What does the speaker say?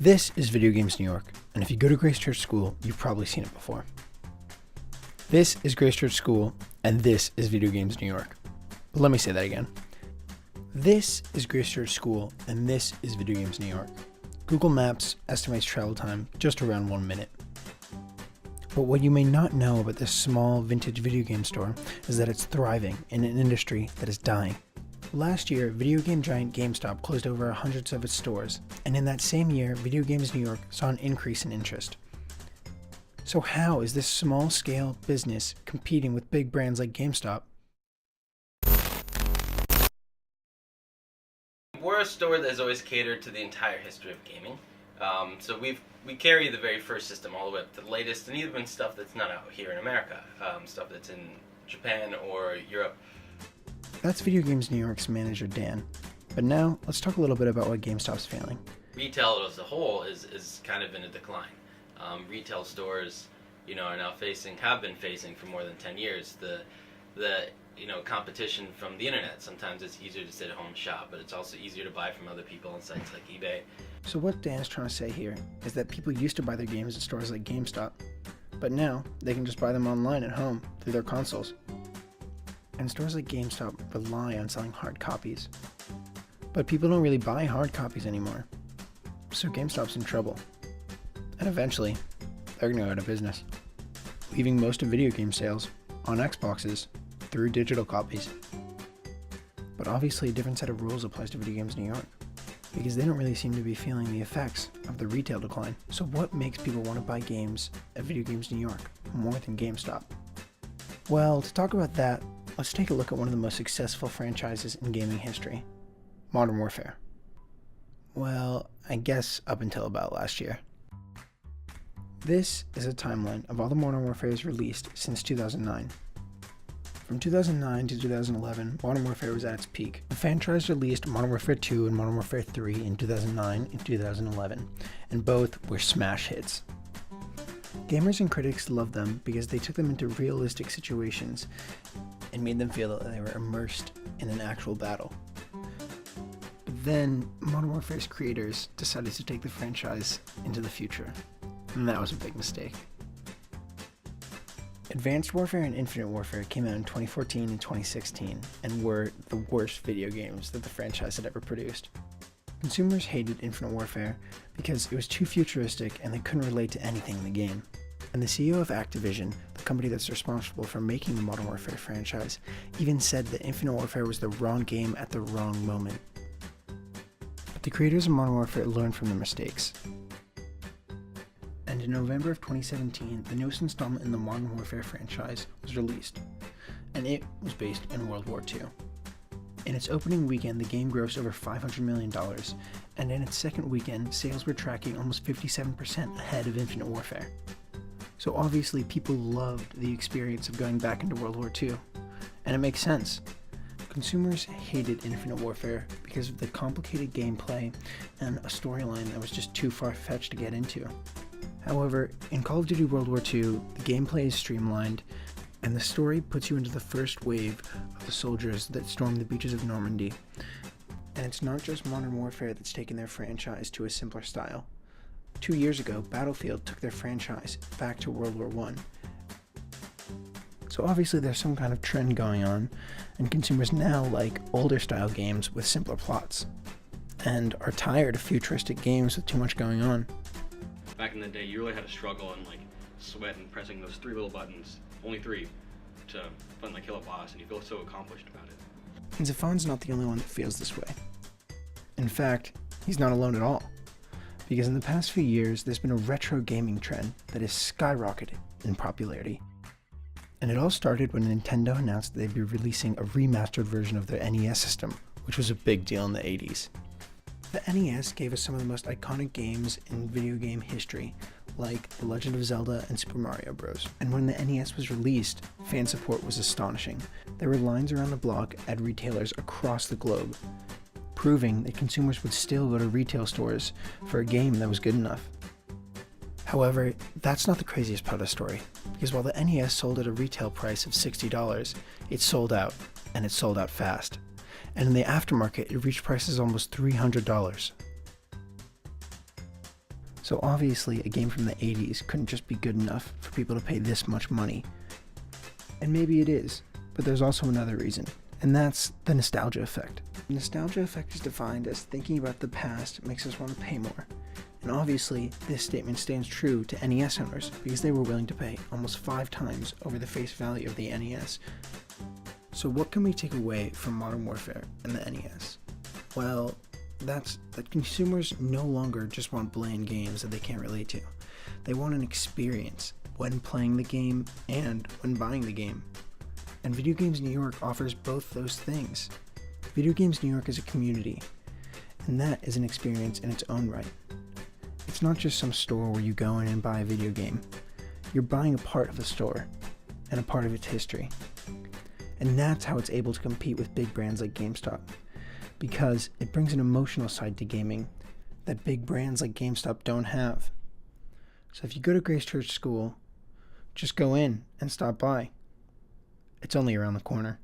This is Video Games New York, and if you go to Grace Church School, you've probably seen it before. This is Grace Church School, and this is Video Games New York. But let me say that again. This is Grace Church School, and this is Video Games New York. Google Maps estimates travel time just around 1 minute. But what you may not know about this small vintage video game store is that it's thriving in an industry that is dying. Last year, video game giant GameStop closed over hundreds of its stores, and in that same year, Video Games New York saw an increase in interest. So how is this small-scale business competing with big brands like GameStop? We're a store that has always catered to the entire history of gaming. So we carry the very first system all the way up to the latest, and even stuff that's not out here in America, stuff that's in Japan or Europe. That's Video Games New York's manager, Dan. But now, let's talk a little bit about what GameStop's failing. Retail as a whole is kind of in a decline. Retail stores, are now have been facing for more than 10 years the competition from the internet. Sometimes it's easier to sit at home and shop, but it's also easier to buy from other people on sites like eBay. So what Dan is trying to say here is that people used to buy their games at stores like GameStop, but now they can just buy them online at home through their consoles. And stores like GameStop rely on selling hard copies. But people don't really buy hard copies anymore. So GameStop's in trouble. And eventually, they're going to go out of business, leaving most of video game sales on Xboxes through digital copies. But obviously a different set of rules applies to Video Games New York, because they don't really seem to be feeling the effects of the retail decline. So what makes people want to buy games at Video Games New York more than GameStop? Well, to talk about that, let's take a look at one of the most successful franchises in gaming history, Modern Warfare. Well, I guess up until about last year. This is a timeline of all the Modern Warfares released since 2009. From 2009 to 2011, Modern Warfare was at its peak. The franchise released Modern Warfare 2 and Modern Warfare 3 in 2009 and 2011, and both were smash hits. Gamers and critics loved them because they took them into realistic situations and made them feel that they were immersed in an actual battle. But then, Modern Warfare's creators decided to take the franchise into the future, and that was a big mistake. Advanced Warfare and Infinite Warfare came out in 2014 and 2016 and were the worst video games that the franchise had ever produced. Consumers hated Infinite Warfare because it was too futuristic and they couldn't relate to anything in the game. And the CEO of Activision, the company that's responsible for making the Modern Warfare franchise, even said that Infinite Warfare was the wrong game at the wrong moment. But the creators of Modern Warfare learned from their mistakes. And in November of 2017, the newest installment in the Modern Warfare franchise was released, and it was based in World War II. In its opening weekend, the game grossed over $500 million, and in its second weekend, sales were tracking almost 57% ahead of Infinite Warfare. So obviously, people loved the experience of going back into World War II, and it makes sense. Consumers hated Infinite Warfare because of the complicated gameplay and a storyline that was just too far-fetched to get into. However, in Call of Duty World War II, the gameplay is streamlined, and the story puts you into the first wave of the soldiers that stormed the beaches of Normandy. And it's not just Modern Warfare that's taken their franchise to a simpler style. 2 years ago, Battlefield took their franchise back to World War I. So obviously there's some kind of trend going on, and consumers now like older style games with simpler plots, and are tired of futuristic games with too much going on. Back in the day, you really had to struggle and sweat and pressing those 3 little buttons, only 3, to finally kill a boss, and you feel so accomplished about it. And Zafon's not the only one that feels this way. In fact, he's not alone at all, because in the past few years, there's been a retro gaming trend that has skyrocketed in popularity. And it all started when Nintendo announced that they'd be releasing a remastered version of their NES system, which was a big deal in the 80s. The NES gave us some of the most iconic games in video game history, like The Legend of Zelda and Super Mario Bros. And when the NES was released, fan support was astonishing. There were lines around the block at retailers across the globe, proving that consumers would still go to retail stores for a game that was good enough. However, that's not the craziest part of the story, because while the NES sold at a retail price of $60, it sold out, and it sold out fast. And in the aftermarket, it reached prices almost $300. So obviously a game from the 80s couldn't just be good enough for people to pay this much money. And maybe it is, but there's also another reason, and that's the nostalgia effect. The nostalgia effect is defined as thinking about the past makes us want to pay more. And obviously, this statement stands true to NES owners because they were willing to pay almost 5 times over the face value of the NES. So what can we take away from Modern Warfare and the NES? Well, that's that consumers no longer just want bland games that they can't relate to. They want an experience when playing the game and when buying the game. And Video Games New York offers both those things. Video Games New York is a community, and that is an experience in its own right. It's not just some store where you go in and buy a video game. You're buying a part of the store and a part of its history. And that's how it's able to compete with big brands like GameStop, because it brings an emotional side to gaming that big brands like GameStop don't have. So if you go to Grace Church School, just go in and stop by. It's only around the corner.